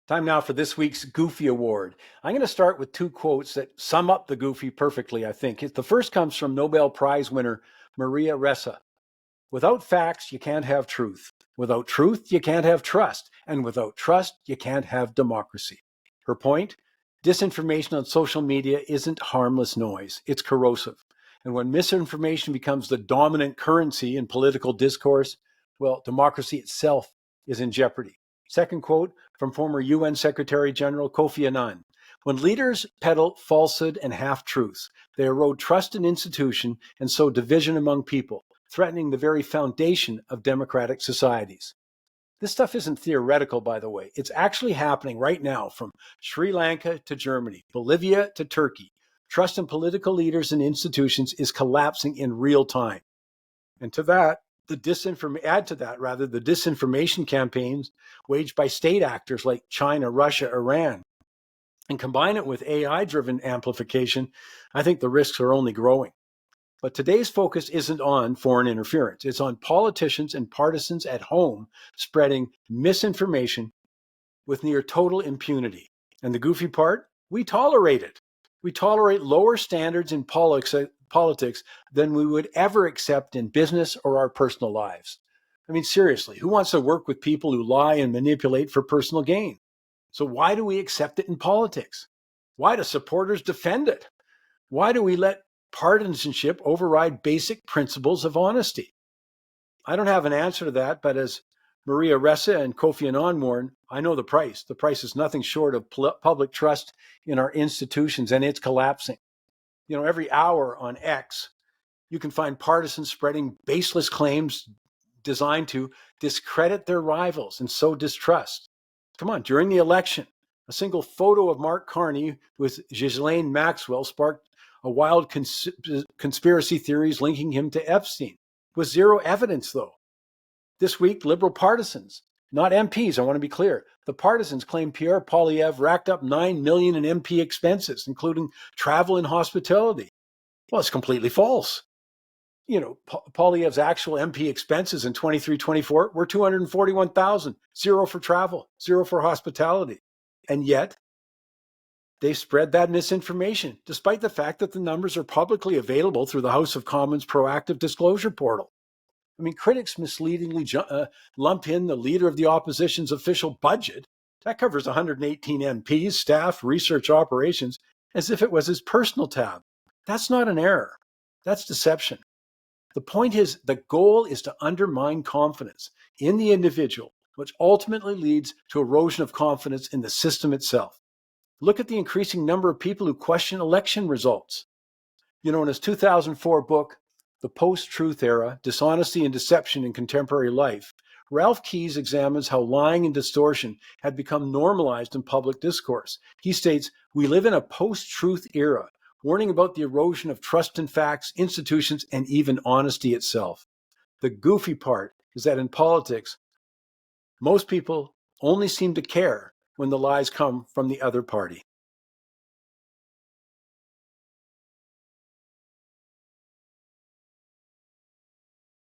Time now for this week's Goofy Award. I'm going to start with two quotes that sum up the Goofy perfectly, I think. The first comes from Nobel Prize winner Maria Ressa. Without facts, you can't have truth. Without truth, you can't have trust. And without trust, you can't have democracy. Her point? Disinformation on social media isn't harmless noise, it's corrosive. And when misinformation becomes the dominant currency in political discourse, well, democracy itself is in jeopardy. Second quote from former UN Secretary General Kofi Annan. When leaders peddle falsehood and half truths, they erode trust in institutions and sow division among people, threatening the very foundation of democratic societies. This stuff isn't theoretical, by the way. It's actually happening right now from Sri Lanka to Germany, Bolivia to Turkey. Trust in political leaders and institutions is collapsing in real time. And to that, the disinformation campaigns waged by state actors like China, Russia, Iran, and combine it with AI-driven amplification, I think the risks are only growing. But today's focus isn't on foreign interference. It's on politicians and partisans at home spreading misinformation with near total impunity. And the goofy part, we tolerate it. We tolerate lower standards in politics than we would ever accept in business or our personal lives. I mean, seriously, who wants to work with people who lie and manipulate for personal gain? So why do we accept it in politics? Why do supporters defend it? Why do we let partisanship override basic principles of honesty? I don't have an answer to that, but as Maria Ressa and Kofi Annan warn, I know the price. The price is nothing short of public trust in our institutions, and it's collapsing. You know, every hour on X, you can find partisans spreading baseless claims designed to discredit their rivals and sow distrust. Come on, during the election, a single photo of Mark Carney with Ghislaine Maxwell sparked a wild conspiracy theories linking him to Epstein, with zero evidence, though. This week, Liberal partisans, not MPs, I want to be clear, the partisans claim Pierre Poilievre racked up $9 million in MP expenses, including travel and hospitality. Well, it's completely false. You know, Poilievre's actual MP expenses in 23-24 were $241,000, zero for travel, zero for hospitality. And yet, they spread that misinformation, despite the fact that the numbers are publicly available through the House of Commons proactive disclosure portal. I mean, critics misleadingly lump in the leader of the opposition's official budget, that covers 118 MPs, staff, research operations, as if it was his personal tab. That's not an error. That's deception. The point is, the goal is to undermine confidence in the individual, which ultimately leads to erosion of confidence in the system itself. Look at the increasing number of people who question election results. You know, in his 2004 book, The Post-Truth Era, Dishonesty and Deception in Contemporary Life, Ralph Keyes examines how lying and distortion had become normalized in public discourse. He states, "We live in a post-truth era, warning about the erosion of trust in facts, institutions, and even honesty itself." The goofy part is that in politics, most people only seem to care when the lies come from the other party.